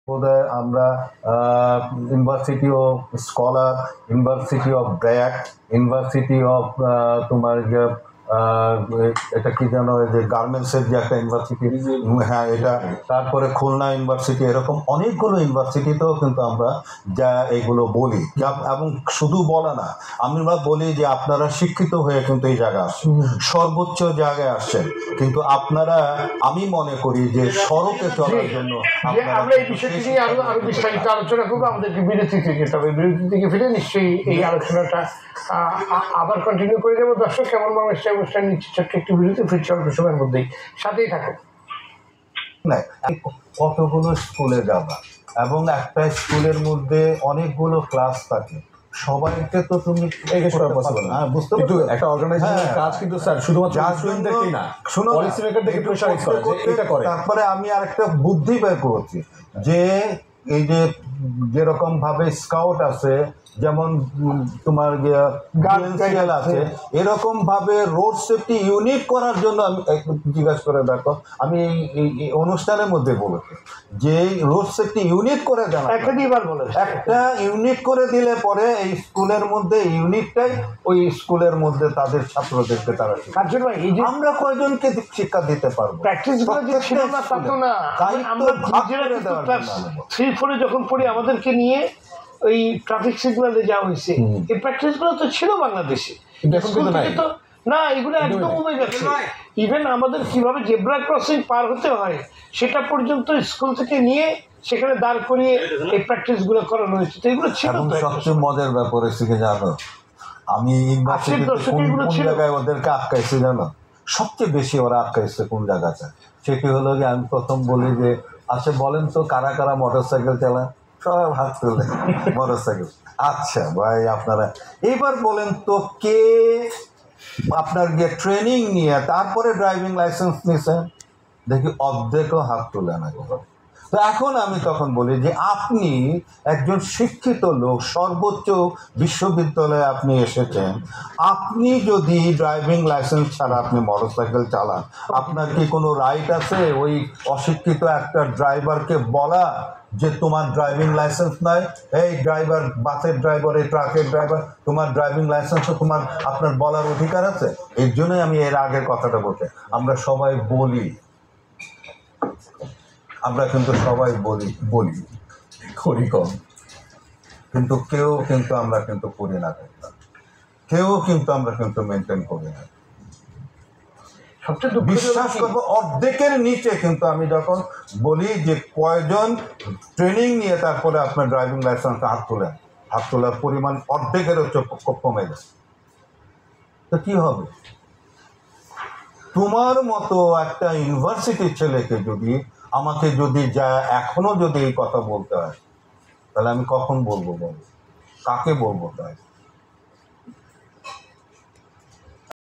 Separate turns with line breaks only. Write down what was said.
বোধহয় আমরা university of scholar, university of BRAC, university of তোমার যে এটা কি যেন যে গার্মেন্টসের যে একটা ইউনিভার্সিটি, হ্যাঁ এটা, তারপরে খুলনা ইউনিভার্সিটি, এরকম অনেকগুলো ইউনিভার্সিটিতেও কিন্তু আমরা যা এগুলো বলি, এবং শুধু বলা না, আমরা বলি যে আপনারা শিক্ষিত হয়ে কিন্তু এই জায়গায় আসছেন, সর্বোচ্চ জায়গায় আসছেন, কিন্তু আপনারা, আমি মনে করি যে সড়কে চলার জন্য
আমরা এই বিষয়টি নিয়ে আরো বিস্তারিত আলোচনা করবো। আমাদেরকে বিরতিতে যেতে হবে, বিরতি থেকে ফিরে নিশ্চয়ই এই আলোচনাটা আবার কন্টিনিউ করে যাবো। দর্শক, কেমন বাংলাদেশ অনুষ্ঠান নিচ্ছে ছোট্ট একটি বিরতি, ফিরছে অল্প সময়ের মধ্যেই, সাথেই থাকুন।
কতগুলো স্কুলে যাবা এবং একটা স্কুলের মধ্যে অনেকগুলো ক্লাস থাকে, সবাইকে তো তুমি
বুঝতে পারছো, একটা অর্গানাইজেশনের কাজ কিন্তু স্যার শুধুমাত্র স্টুডেন্টদেরই না, পলিসি মেকারদেরকে প্রেসারাইজ করে এটা করে।
তারপরে আমি আরেকটা বুদ্ধি বের করছি যে এই যে যেরকম ভাবে স্কাউট আছে, যেমন তোমার গার্ডেল আছে, এরকম ভাবে রোড সেফটি ইউনিট করার জন্য আমি জিজ্ঞাসা করে দেখো, আমি এই অনুষ্ঠানের মধ্যে বলেছি যে রোড সেফটি ইউনিট করে দেন, একটা ইউনিট করে দিলে পরে এই স্কুলের মধ্যে ইউনিটটাই ওই স্কুলের মধ্যে তাদের ছাত্রদেরকে তারা আমরা কয়জনকে শিক্ষা দিতে পারবো।
যখন পড়ি আমাদেরকে নিয়ে ওই ট্রাফিক সিগন্যালে যাওয়া হয়েছে, এই প্র্যাকটিস গুলো তো ছিল বাংলাদেশে, তো না, এগুলো একদম কমে গেছে। ইভেন আমাদের কিভাবে জেব্রা ক্রসিং পার হতে হয় সেটা পর্যন্ত স্কুল থেকে নিয়ে সেখানে দাঁড় করিয়ে এই প্র্যাকটিস গুলো করানো হয়েছে। তো এগুলো ছিল।
সবচেয়ে মজার ব্যাপার হচ্ছে কি জানো, আমি কোন জায়গায় ওদেরকে আটকাইছি জানো, সবচেয়ে বেশি ওরা আটকাইছে কোন জায়গাটা, সেটি হলো যে আমি প্রথম বলি যে আচ্ছা বলেন তো কারা কারা মোটর সাইকেল চালান, সব হাত তুলে মোটর সাইকেল। আচ্ছা ভাই আপনারা এবার বলেন তো কে আপনার গিয়ে ট্রেনিং নিয়ে তারপরে ড্রাইভিং লাইসেন্স নিয়েছেন, দেখি অর্ধেকও হাত তুলে না। তো এখন আমি তখন বলি যে আপনি একজন শিক্ষিত লোক, সর্বোচ্চ বিশ্ববিদ্যালয়ে আপনি এসেছেন, আপনি যদি ড্রাইভিং লাইসেন্স ছাড়া আপনি মোটরসাইকেল চালান, আপনার কি কোনো রাইট আছে ওই অশিক্ষিত একটা ড্রাইভারকে বলা যে তোমার ড্রাইভিং লাইসেন্স নয়, এই ড্রাইভার, বাসের ড্রাইভার, এই ট্রাকের ড্রাইভার, তোমার ড্রাইভিং লাইসেন্সও তোমার আপনার বলার অধিকার আছে? এর জন্যই আমি এর আগের কথাটা বলতে, আমরা সবাই বলি, আমরা কিন্তু সবাই বলি করি কম, কিন্তু কেউ কিন্তু আমরা কিন্তু করি না, কেউ কিন্তু আমরা কিন্তু মেনটেন করি না। বিশ্বাস করবো অর্ধেকের নিচে কিন্তু আমি যখন বলি যে কয়জন ট্রেনিং নিয়ে তারপরে আপনার ড্রাইভিং লাইসেন্স হাত তোলার পরিমাণ অর্ধেকের কমে গেছে, তো কি হবে? তোমার মতো একটা ইউনিভার্সিটির ছেলেকে যদি আমাকে যদি যা এখনো যদি এই কথা বলতে হয়, তাহলে আমি কখন বলবো, কাকে বলবো? তাই